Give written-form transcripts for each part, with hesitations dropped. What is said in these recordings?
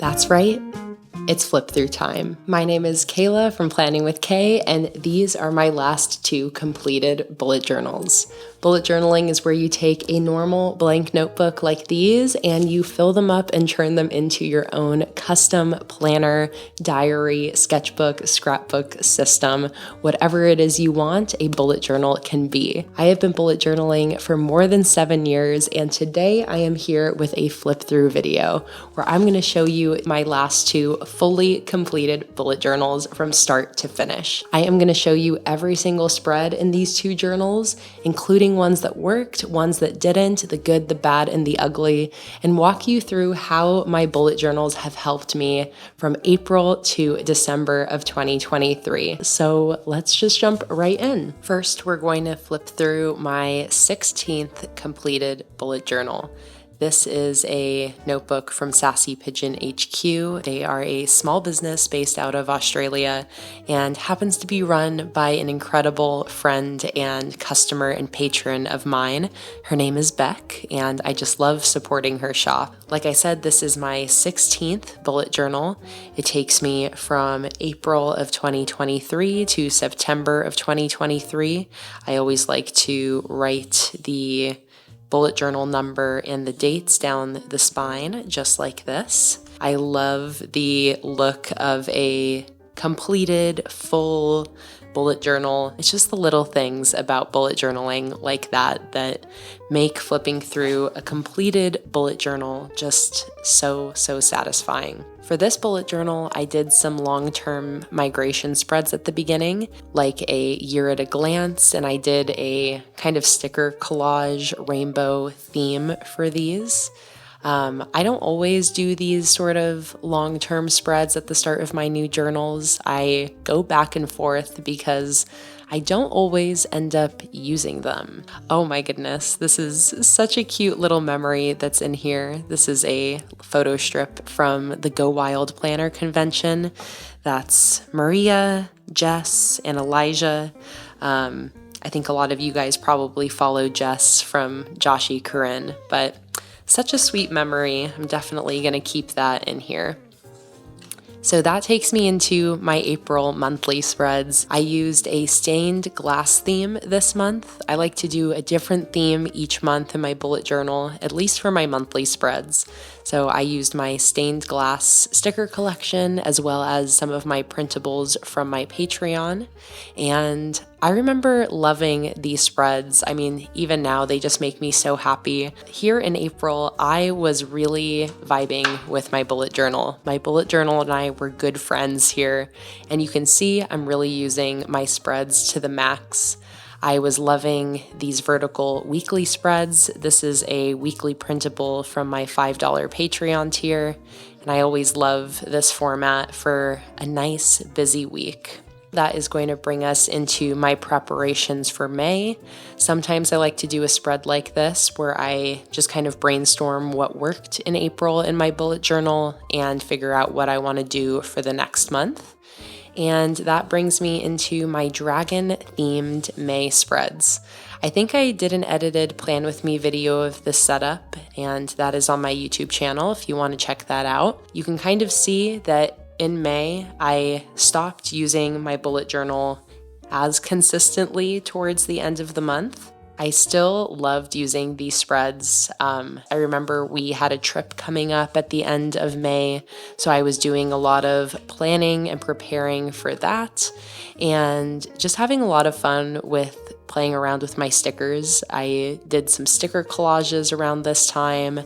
That's right. It's flip through time. My name is Kayla from Planning with Kay, and these are my last 2 completed bullet journals. Bullet journaling is where you take a normal blank notebook like these and you fill them up and turn them into your own custom planner, diary, sketchbook, scrapbook system. Whatever it is you want, a bullet journal can be. I have been bullet journaling for more than 7 years, and today I am here with a flip through video where I'm going to show you my last 2 fully completed bullet journals from start to finish. I am going to show you every single spread in these 2 journals, including ones that worked, ones that didn't, the good, the bad, and the ugly, and walk you through how my bullet journals have helped me from April to December of 2023. So let's just jump right in. First, we're going to flip through my 16th completed bullet journal. This is a notebook from Sassy Pigeon HQ. They are a small business based out of Australia and happens to be run by an incredible friend and customer and patron of mine. Her name is Beck, and I just love supporting her shop. Like I said, this is my 16th bullet journal. It takes me from April of 2023 to September of 2023. I always like to write the bullet journal number and the dates down the spine, just like this. I love the look of a completed full bullet journal. It's just the little things about bullet journaling like that make flipping through a completed bullet journal just so satisfying. For this bullet journal, I did some long-term migration spreads at the beginning, like a year at a glance, and I did a kind of sticker collage rainbow theme for these. I don't always do these sort of long-term spreads at the start of my new journals. I go back and forth because I don't always end up using them. Oh my goodness, this is such a cute little memory that's in here. This is a photo strip from the Go Wild Planner convention. That's Maria, Jess, and Elijah. I think a lot of you guys probably follow Jess from Joshi Corinne, but such a sweet memory. I'm definitely going to keep that in here. So that takes me into my April monthly spreads. I used a stained glass theme this month. I like to do a different theme each month in my bullet journal, at least for my monthly spreads. So I used my stained glass sticker collection as well as some of my printables from my Patreon. And I remember loving these spreads. I mean, even now they just make me so happy. Here in April, I was really vibing with my bullet journal. My bullet journal and I were good friends here, and you can see I'm really using my spreads to the max. I was loving these vertical weekly spreads. This is a weekly printable from my $5 Patreon tier, and I always love this format for a nice busy week. That is going to bring us into my preparations for May. Sometimes I like to do a spread like this where I just kind of brainstorm what worked in April in my bullet journal and figure out what I want to do for the next month. And that brings me into my dragon-themed May spreads. I think I did an edited Plan With Me video of this setup, and that is on my YouTube channel if you want to check that out. You can kind of see that in May, I stopped using my bullet journal as consistently towards the end of the month. I still loved using these spreads. I remember we had a trip coming up at the end of May, so I was doing a lot of planning and preparing for that, and just having a lot of fun with playing around with my stickers. I did some sticker collages around this time.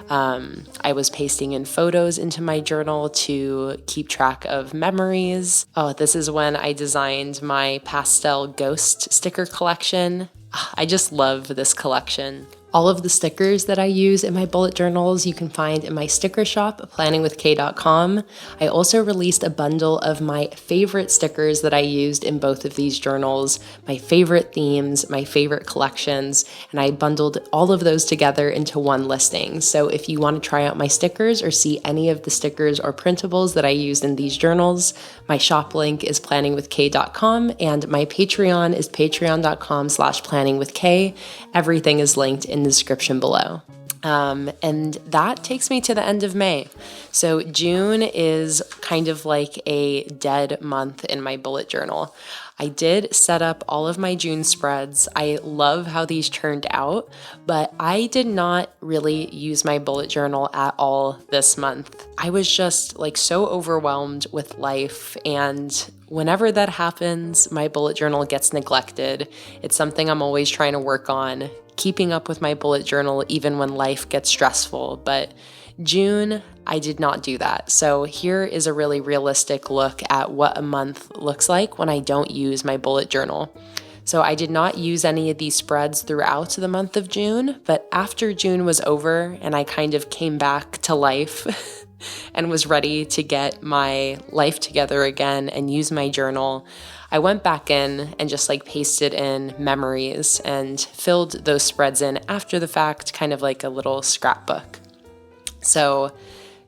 I was pasting in photos into my journal to keep track of memories. Oh, this is when I designed my pastel ghost sticker collection. I just love this collection. All of the stickers that I use in my bullet journals you can find in my sticker shop, PlanningWithKay.com. I also released a bundle of my favorite stickers that I used in both of these journals, my favorite themes, my favorite collections, and I bundled all of those together into one listing. So if you want to try out my stickers or see any of the stickers or printables that I used in these journals, my shop link is PlanningWithKay.com and my Patreon is patreon.com/PlanningWithKay. Everything is linked in the description below. And that takes me to the end of May. So June is kind of like a dead month in my bullet journal. I did set up all of my June spreads. I love how these turned out, but I did not really use my bullet journal at all this month. I was just like so overwhelmed with life, and whenever that happens, my bullet journal gets neglected. It's something I'm always trying to work on, keeping up with my bullet journal even when life gets stressful. But June, I did not do that. So here is a really realistic look at what a month looks like when I don't use my bullet journal. So I did not use any of these spreads throughout the month of June, but after June was over and I kind of came back to life and was ready to get my life together again and use my journal, I went back in and just like pasted in memories and filled those spreads in after the fact, kind of like a little scrapbook. So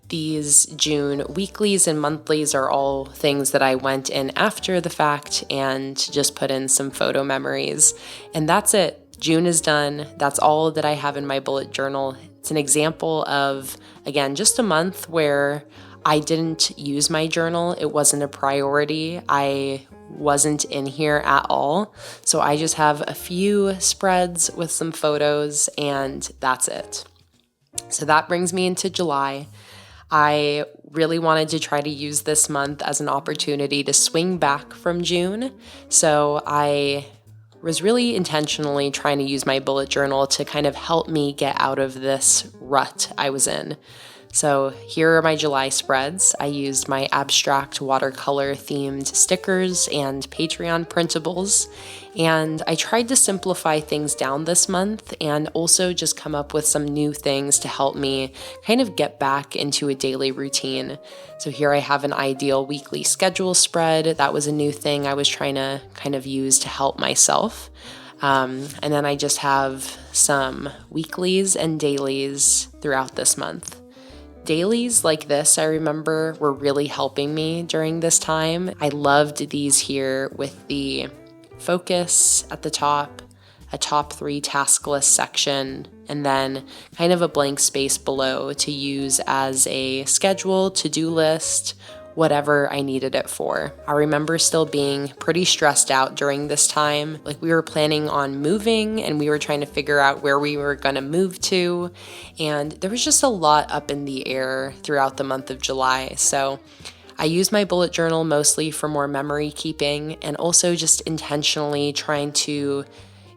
these June weeklies and monthlies are all things that I went in after the fact and just put in some photo memories. And that's it. June is done. That's all that I have in my bullet journal. It's an example of, again, just a month where I didn't use my journal. It wasn't a priority. I wasn't in here at all. So I just have a few spreads with some photos, and that's it. So that brings me into July. I really wanted to try to use this month as an opportunity to swing back from June. So I was really intentionally trying to use my bullet journal to kind of help me get out of this rut I was in. So here are my July spreads. I used my abstract watercolor themed stickers and Patreon printables, and I tried to simplify things down this month and also just come up with some new things to help me kind of get back into a daily routine. So here I have an ideal weekly schedule spread. That was a new thing I was trying to kind of use to help myself. And then I just have some weeklies and dailies throughout this month. Dailies like this, I remember, were really helping me during this time. I loved these here with the focus at the top, a top 3 task list section, and then kind of a blank space below to use as a schedule, to-do list, whatever I needed it for. I remember still being pretty stressed out during this time. Like, we were planning on moving and we were trying to figure out where we were gonna move to. And there was just a lot up in the air throughout the month of July. So I use my bullet journal mostly for more memory keeping, and also just intentionally trying to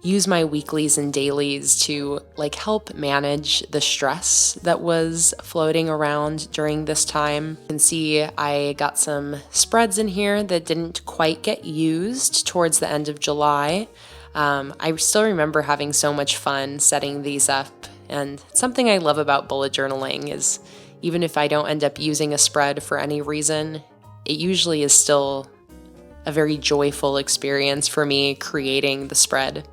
use my weeklies and dailies to like help manage the stress that was floating around during this time. You can see I got some spreads in here that didn't quite get used towards the end of July. I still remember having so much fun setting these up, and something I love about bullet journaling is even if I don't end up using a spread for any reason, it usually is still a very joyful experience for me creating the spread.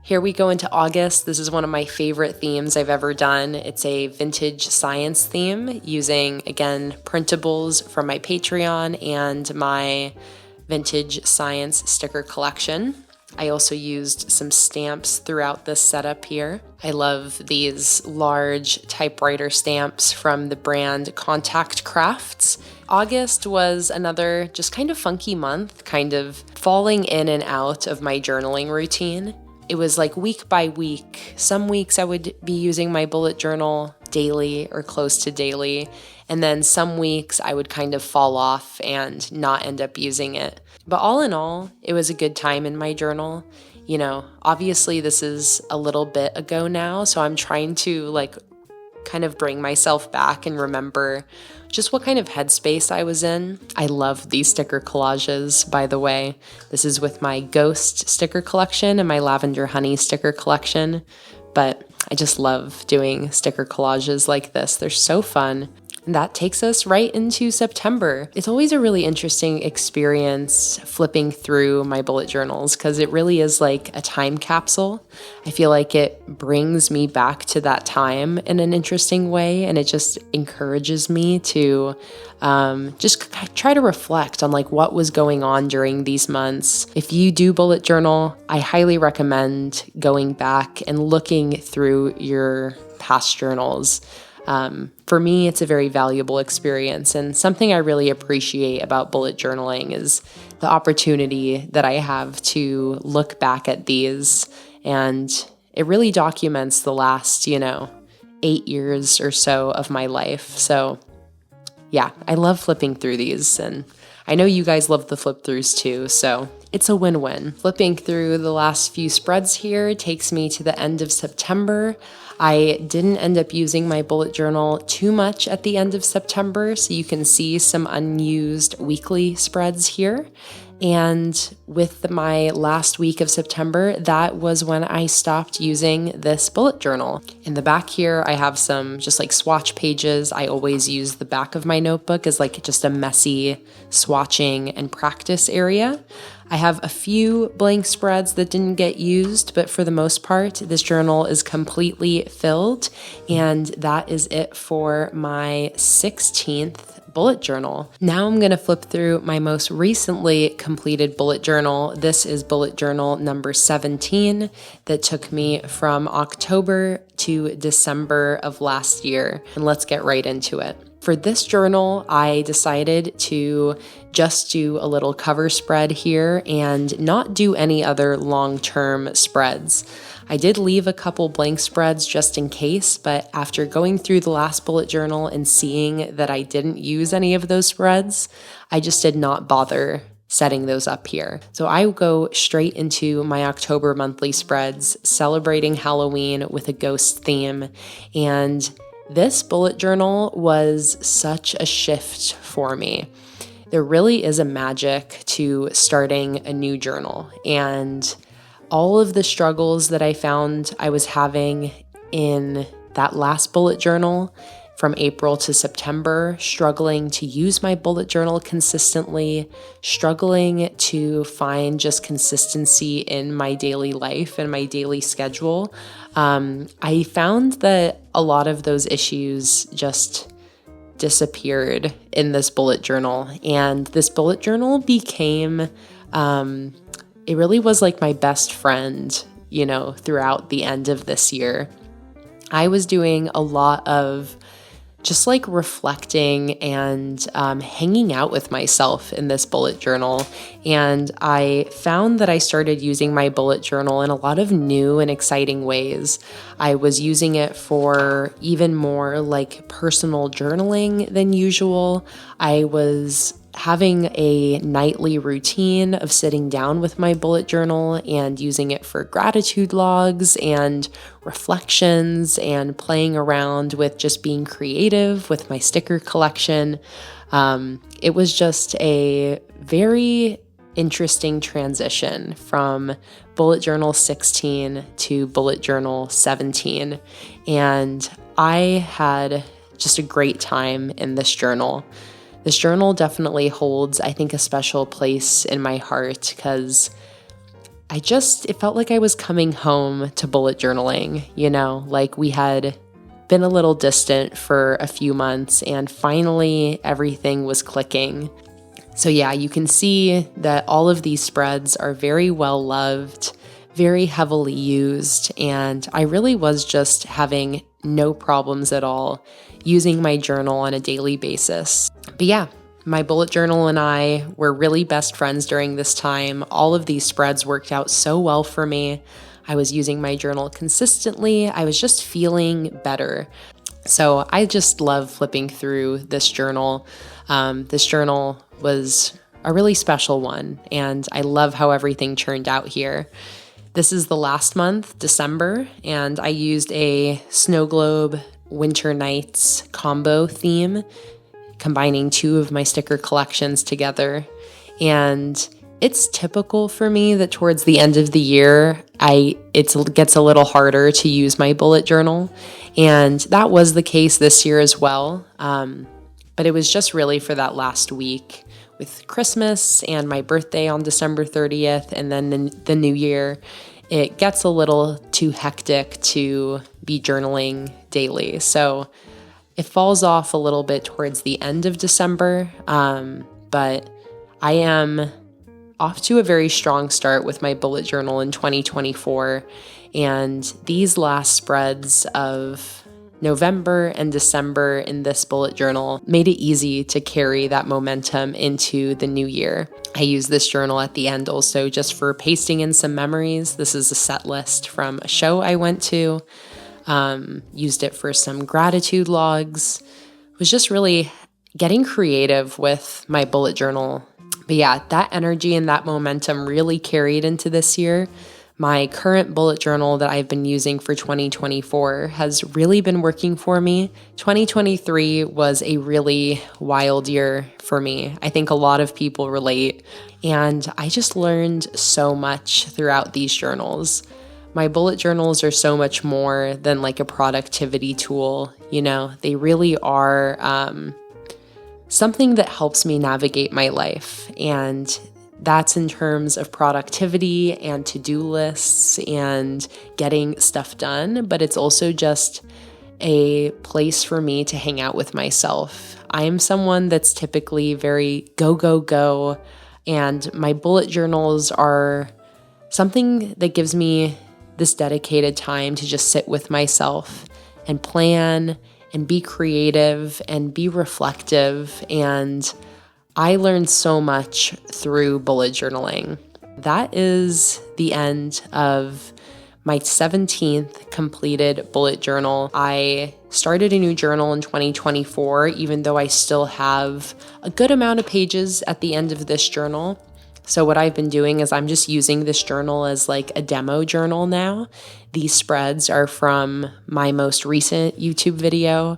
Here we go into August. This is one of my favorite themes I've ever done. It's a vintage science theme using, again, printables from my Patreon and my vintage science sticker collection. I also used some stamps throughout this setup here. I love these large typewriter stamps from the brand Contact Crafts. August was another just kind of funky month, kind of falling in and out of my journaling routine. It was like week by week. Some weeks I would be using my bullet journal daily or close to daily, and then some weeks I would kind of fall off and not end up using it. But all in all, it was a good time in my journal. You know, obviously this is a little bit ago now, so I'm trying to like kind of bring myself back and remember just what kind of headspace I was in. I love these sticker collages, by the way. This is with my Ghost sticker collection and my Lavender Honey sticker collection, but I just love doing sticker collages like this. They're so fun. And that takes us right into September. It's always a really interesting experience flipping through my bullet journals because it really is like a time capsule. I feel like it brings me back to that time in an interesting way, and it just encourages me to just try to reflect on like what was going on during these months. If you do bullet journal, I highly recommend going back and looking through your past journals. For me, it's a very valuable experience, and something I really appreciate about bullet journaling is the opportunity that I have to look back at these, and it really documents the last, 8 years or so of my life. So yeah, I love flipping through these, and I know you guys love the flip throughs too, so it's a win-win. Flipping through the last few spreads here takes me to the end of September. I didn't end up using my bullet journal too much at the end of September, so you can see some unused weekly spreads here. And with my last week of September, that was when I stopped using this bullet journal. In the back here, I have some just like swatch pages. I always use the back of my notebook as like just a messy swatching and practice area. I have a few blank spreads that didn't get used, but for the most part, this journal is completely filled, and that is it for my 16th bullet journal. Now I'm going to flip through my most recently completed bullet journal. This is bullet journal number 17 that took me from October to December of last year, and let's get right into it. For this journal, I decided to just do a little cover spread here and not do any other long-term spreads. I did leave a couple blank spreads just in case, but after going through the last bullet journal and seeing that I didn't use any of those spreads, I just did not bother setting those up here. So I go straight into my October monthly spreads, celebrating Halloween with a ghost theme, and this bullet journal was such a shift for me. There really is a magic to starting a new journal, and all of the struggles that I found I was having in that last bullet journal from April to September, struggling to use my bullet journal consistently, struggling to find just consistency in my daily life and my daily schedule, I found that a lot of those issues just disappeared in this bullet journal. And this bullet journal became, it really was like my best friend, throughout the end of this year. I was doing a lot of just like reflecting and hanging out with myself in this bullet journal. And I found that I started using my bullet journal in a lot of new and exciting ways. I was using it for even more like personal journaling than usual. I was having a nightly routine of sitting down with my bullet journal and using it for gratitude logs and reflections and playing around with just being creative with my sticker collection. It was just a very interesting transition from bullet journal 16 to bullet journal 17. And I had just a great time in this journal. This journal definitely holds, I think, a special place in my heart because it felt like I was coming home to bullet journaling, like we had been a little distant for a few months and finally everything was clicking. So yeah, you can see that all of these spreads are very well loved, very heavily used, and I really was just having no problems at all using my journal on a daily basis. But yeah, my bullet journal and I were really best friends during this time. All of these spreads worked out so well for me. I was using my journal consistently. I was just feeling better. So I just love flipping through this journal. This journal was a really special one, and I love how everything turned out here. This is the last month, December, and I used a snow globe winter nights combo theme, combining two of my sticker collections together. And it's typical for me that towards the end of the year, it gets a little harder to use my bullet journal. And that was the case this year as well. But it was just really for that last week with Christmas and my birthday on December 30th, and then the new year. It gets a little too hectic to be journaling daily. So it falls off a little bit towards the end of December, but I am off to a very strong start with my bullet journal in 2024. And these last spreads of November and December in this bullet journal made it easy to carry that momentum into the new year. I use this journal at the end also just for pasting in some memories. This is a set list from a show I went to. Used it for some gratitude logs. Was just really getting creative with my bullet journal. But yeah, that energy and that momentum really carried into this year. My current bullet journal that I've been using for 2024 has really been working for me. 2023 was a really wild year for me. I think a lot of people relate, and I just learned so much throughout these journals. My bullet journals are so much more than like a productivity tool, you know? They really are something that helps me navigate my life, and that's in terms of productivity and to-do lists and getting stuff done, but it's also just a place for me to hang out with myself. I am someone that's typically very go, go, go, and my bullet journals are something that gives me this dedicated time to just sit with myself and plan and be creative and be reflective. And I learned so much through bullet journaling. That is the end of my 17th completed bullet journal. I started a new journal in 2024, even though I still have a good amount of pages at the end of this journal. So what I've been doing is I'm just using this journal as like a demo journal now. These spreads are from my most recent YouTube video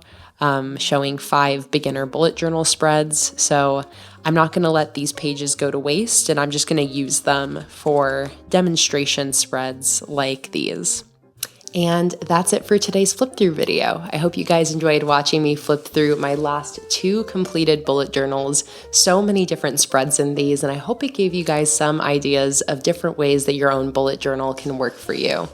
showing 5 beginner bullet journal spreads. So I'm not going to let these pages go to waste, and I'm just going to use them for demonstration spreads like these. And that's it for today's flip through video. I hope you guys enjoyed watching me flip through my last 2 completed bullet journals. So many different spreads in these, and I hope it gave you guys some ideas of different ways that your own bullet journal can work for you.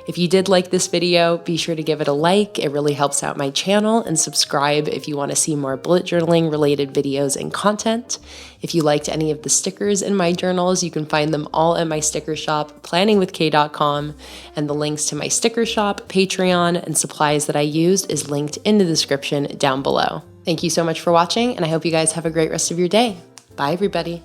If you did like this video, be sure to give it a like. It really helps out my channel, and subscribe if you want to see more bullet journaling related videos and content. If you liked any of the stickers in my journals, you can find them all at my sticker shop, PlanningWithKay.com, and the links to my sticker shop, Patreon, and supplies that I used is linked in the description down below. Thank you so much for watching, and I hope you guys have a great rest of your day. Bye, everybody.